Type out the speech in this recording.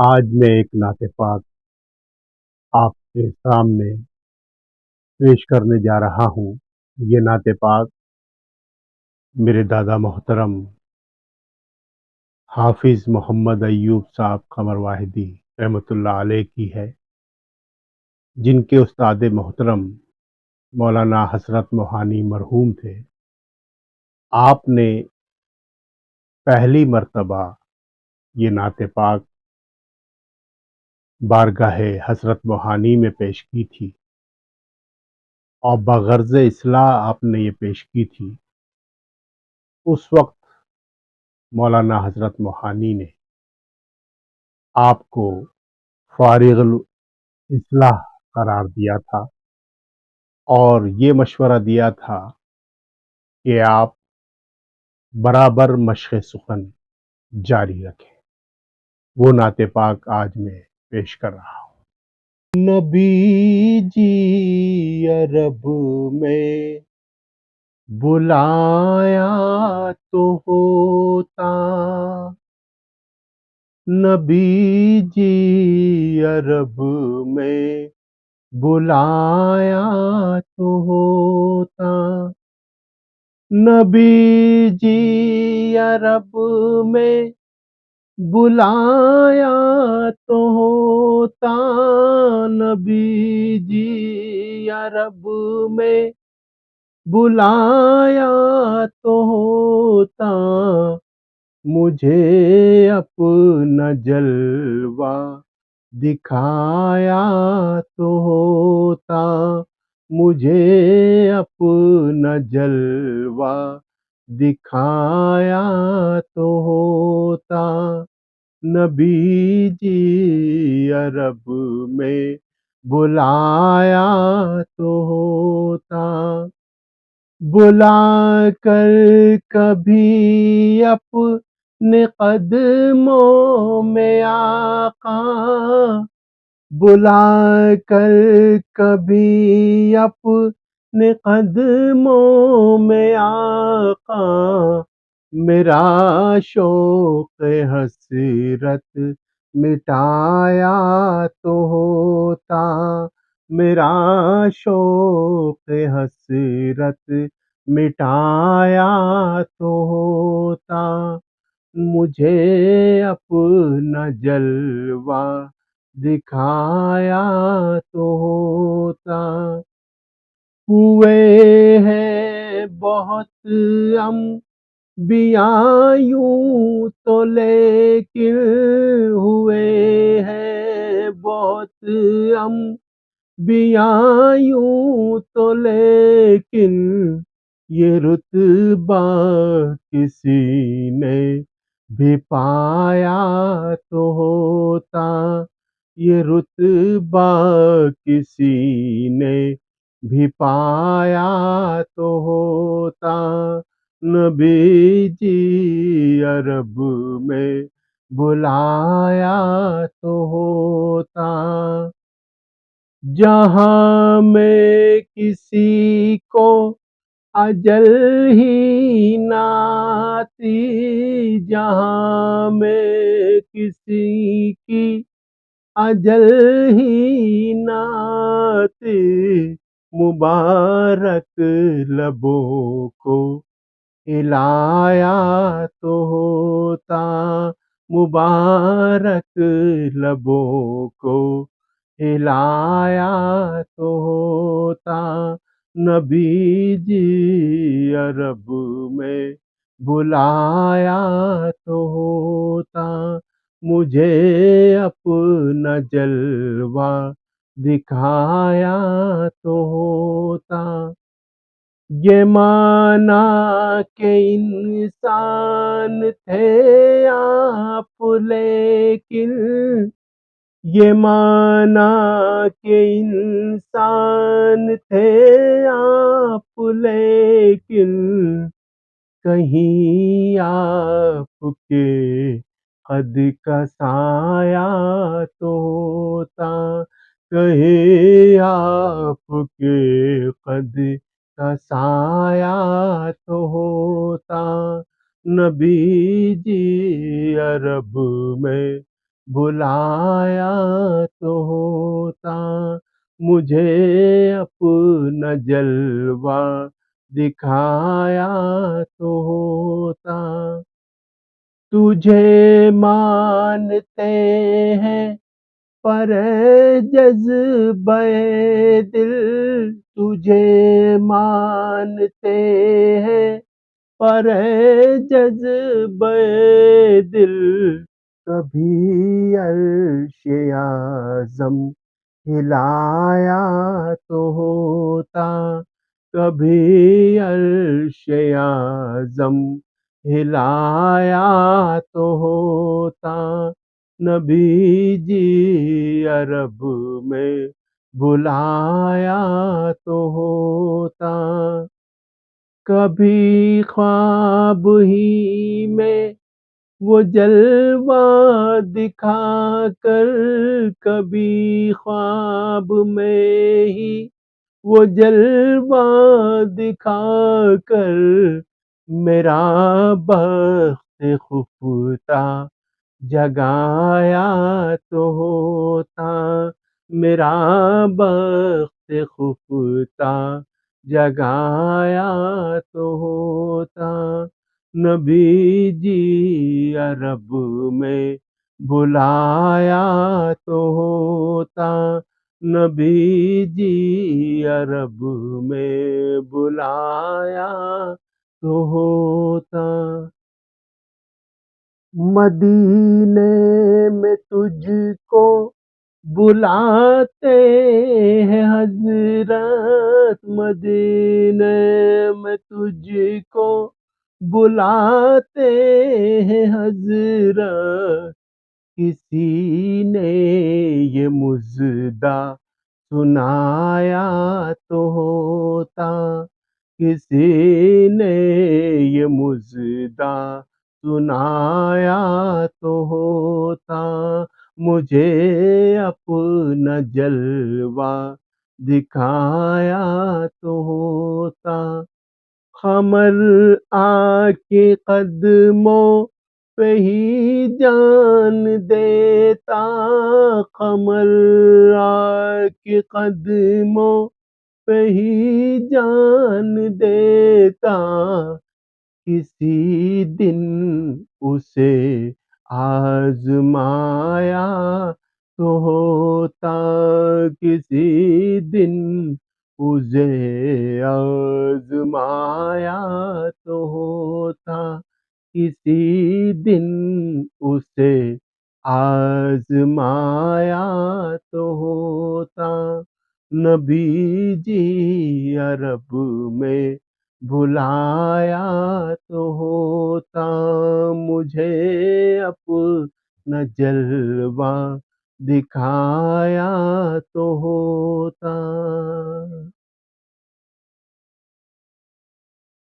آج میں ایک نعت پاک آپ کے سامنے پیش کرنے جا رہا ہوں۔ یہ نعت پاک میرے دادا محترم حافظ محمد ایوب صاحب قمر واحدی رحمۃ اللہ علیہ کی ہے، جن کے استاد محترم مولانا حسرت موہانی مرحوم تھے۔ آپ نے پہلی مرتبہ یہ نعت پاک بارگاہ حضرت موہانی میں پیش کی تھی اور بغرض اصلاح آپ نے یہ پیش کی تھی۔ اس وقت مولانا حضرت موہانی نے آپ کو فارغ الاصلاح قرار دیا تھا اور یہ مشورہ دیا تھا کہ آپ برابر مشق سخن جاری رکھیں۔ وہ نعت پاک آج میں پیش کر رہا ہوں۔ نبی جی عرب میں بلایا تو ہوتا، نبی جی عرب میں بلایا تو ہوتا، نبی جی عرب میں بلایا تو ہوتا، نبی جی عرب میں بلایا تو ہوتا، مجھے اپنا جلوہ دکھایا تو ہوتا، مجھے اپنا جلوہ دکھایا تو ہوتا، نبی جی عرب میں بلایا تو ہوتا، بلا کر کبھی اپنے قدموں میں آقا، بلا کر کبھی اپنے قدموں میں آقا، میرا شوق حسرت مٹایا تو ہوتا، میرا شوق حسرت مٹایا تو ہوتا، مجھے اپنا جلوہ دکھایا تو ہوتا، ہوئے ہیں بہت انبیاء یوں تو لیکن، ہوئے ہیں بہت انبیاء یوں تو لیکن، یہ رتبہ کسی نے بھی پایا تو ہوتا، یہ رتبہ کسی نے بھی پایا تو ہوتا، نبی جی عرب میں بلایا تو ہوتا، جہاں میں کسی کو اجل ہی نہ آتی، جہاں میں کسی کی اجل ہی نہ آتی، مبارک لبوں کو ہلایا تو ہوتا، مبارک لبوں کو ہلایا تو ہوتا، نبی جی عرب میں بلایا تو ہوتا، مجھے اپنا جلوہ دکھایا تو ہوتا، یہ مانا کہ انسان تھے آپ لیکن، یہ مانا کہ انسان تھے آپ لیکن، کہیں آپ کے قد کا سایہ تو ہوتا، کہیں آپ کے قد کا سایہ تو ہوتا، نبی جی عرب میں بلایا تو ہوتا، مجھے اپنا جلوہ دکھایا تو ہوتا۔ تجھے مانتے ہیں پر اے جذبہ دل، تجھے مانتے ہیں پر اے جذبہ دل، کبھی عرش اعظم ہلایا تو ہوتا، کبھی عرش اعظم ہلایا تو ہوتا۔ نبی جی عرب میں بلایا تو ہوتا، کبھی خواب ہی میں وہ جلوہ دکھا کر، کبھی خواب میں ہی وہ جلوہ دکھا کر، میرا بخت خفتہ جگایا تو ہوتا، میرا بخت خفتہ جگایا تو ہوتا۔ نبی جی عرب میں بلایا تو ہوتا، نبی جی عرب میں بلایا تو ہوتا۔ مدینے میں تجھ کو بلاتے ہیں حضرت، مدینے میں تجھ کو بلاتے ہیں حضرت، کسی نے یہ مژدہ سنایا تو ہوتا، کسی نے یہ مژدہ سنایا تو ہوتا، مجھے اپنا جلوہ دکھایا تو ہوتا۔ قمر آ کے قدموں پہ ہی جان دیتا، قمر آ کے قدموں پہ ہی جان دیتا، کسی دن اسے آزمایا تو ہوتا، کسی دن اسے آزمایا تو ہوتا، کسی دن اسے آزمایا تو ہوتا۔ نبی جی عرب میں بلایا تو ہوتا، مجھے اپنا جلوہ دکھایا تو ہوتا۔